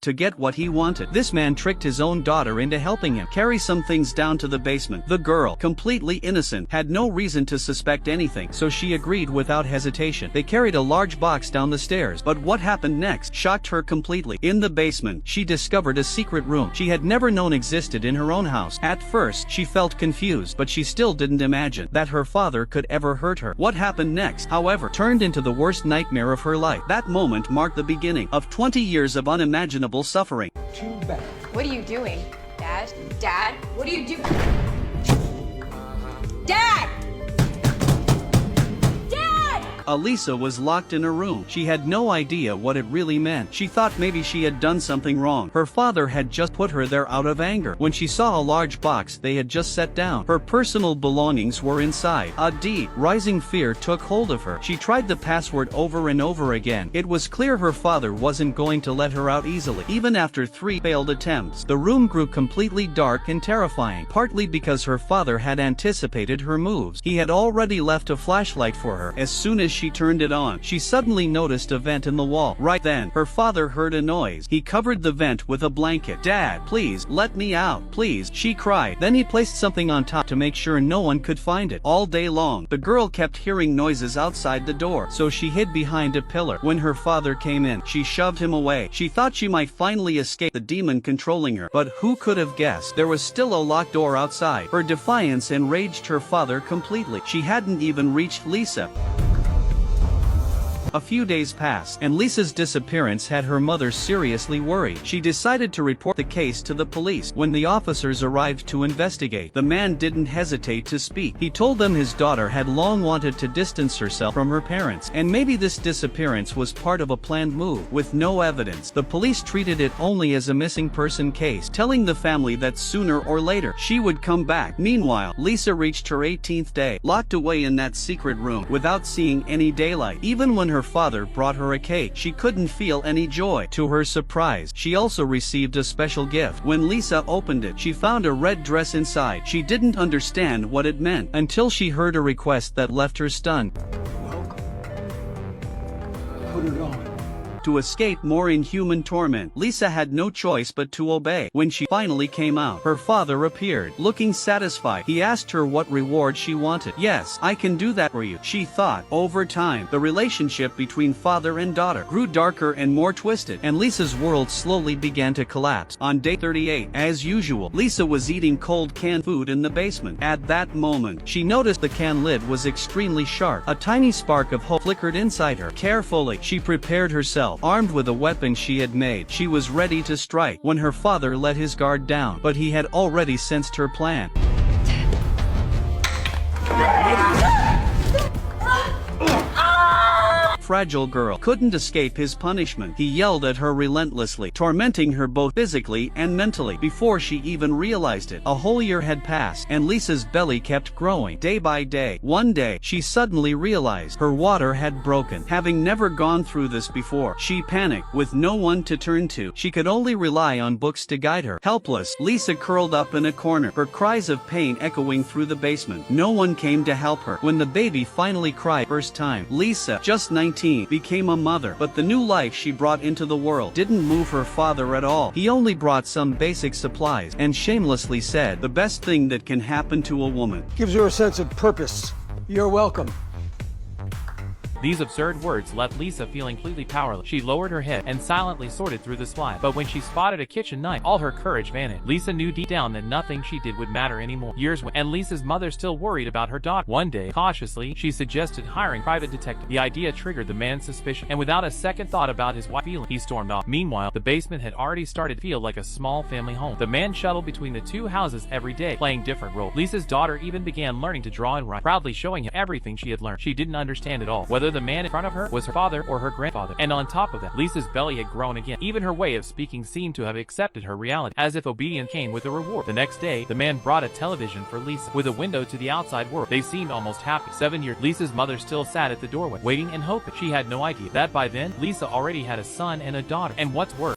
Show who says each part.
Speaker 1: to get what he wanted. This man tricked his own daughter into helping him carry some things down to the basement. The girl, completely innocent, had no reason to suspect anything, so she agreed without hesitation. They carried a large box down the stairs, but what happened next shocked her completely. In the basement, she discovered a secret room she had never known existed in her own house. At first, she felt confused, but she still didn't imagine that her father could ever hurt her. What happened next, however, turned into the worst nightmare of her life. That moment marked the beginning of 20 years of unimaginable suffering.
Speaker 2: Too bad.
Speaker 3: What are you doing? Dad? Dad? What are you doing? Dad!
Speaker 1: Elisa was locked in a room. She had no idea what it really meant. She thought maybe she had done something wrong. Her father had just put her there out of anger. When she saw a large box they had just set down, her personal belongings were inside. A deep, rising fear took hold of her. She tried the password over and over again. It was clear her father wasn't going to let her out easily. Even after 3 failed attempts, the room grew completely dark and terrifying, partly because her father had anticipated her moves. He had already left a flashlight for her. As soon as she turned it on, she suddenly noticed a vent in the wall. Right then, her father heard a noise. He covered the vent with a blanket. "Dad, please, let me out, please," she cried. Then he placed something on top to make sure no one could find it. All day long, the girl kept hearing noises outside the door, so she hid behind a pillar. When her father came in, she shoved him away. She thought she might finally escape the demon controlling her, but who could have guessed there was still a locked door outside. Her defiance enraged her father completely. She hadn't even reached Lisa. A few days passed, and Lisa's disappearance had her mother seriously worried. She decided to report the case to the police. When the officers arrived to investigate, the man didn't hesitate to speak. He told them his daughter had long wanted to distance herself from her parents, and maybe this disappearance was part of a planned move. With no evidence, the police treated it only as a missing person case, telling the family that sooner or later she would come back. Meanwhile, Lisa reached her 18th day, locked away in that secret room, without seeing any daylight. Even when her father brought her a cake, she couldn't feel any joy. To her surprise, she also received a special gift. When Lisa opened it, she found a red dress inside. She didn't understand what it meant until she heard a request that left her stunned.
Speaker 2: Welcome. Put it on.
Speaker 1: To escape more inhuman torment, Lisa had no choice but to obey. When she finally came out, her father appeared, looking satisfied. He asked her what reward she wanted. "Yes, I can do that for you," she thought. Over time, the relationship between father and daughter grew darker and more twisted, and Lisa's world slowly began to collapse. On day 38, as usual, Lisa was eating cold canned food in the basement. At that moment, she noticed the can lid was extremely sharp. A tiny spark of hope flickered inside her. Carefully, she prepared herself. Armed with a weapon she had made, she was ready to strike when her father let his guard down, but he had already sensed her plan. Fragile girl couldn't escape his punishment. He yelled at her relentlessly, tormenting her both physically and mentally. Before she even realized it, a whole year had passed, and Lisa's belly kept growing day by day. One day, she suddenly realized her water had broken. Having never gone through this before, she panicked. With no one to turn to, she could only rely on books to guide her. Helpless, Lisa curled up in a corner, her cries of pain echoing through the basement. No one came to help her. When the baby finally cried first time, Lisa, just 19, became a mother. But the new life she brought into the world didn't move her father at all. He only brought some basic supplies and shamelessly said, "The best thing that can happen to a woman."
Speaker 2: Gives her a sense of purpose. You're welcome.
Speaker 4: These absurd words left Lisa feeling completely powerless. She lowered her head and silently sorted through the slime. But when she spotted a kitchen knife, all her courage vanished. Lisa knew deep down that nothing she did would matter anymore. Years went, and Lisa's mother still worried about her daughter. One day, cautiously, she suggested hiring a private detective. The idea triggered the man's suspicion, and without a second thought about his wife's feelings, he stormed off. Meanwhile, the basement had already started to feel like a small family home. The man shuttled between the two houses every day, playing different roles. Lisa's daughter even began learning to draw and write, proudly showing him everything she had learned. She didn't understand at all whether the man in front of her was her father or her grandfather. And on top of that, Lisa's belly had grown again. Even her way of speaking seemed to have accepted her reality, as if obedience came with a reward. The next day, the man brought a television for Lisa, with a window to the outside world. They seemed almost happy. 7 years, Lisa's mother still sat at the doorway, waiting and hoping. She had no idea that by then, Lisa already had a son and a daughter. And what's worse,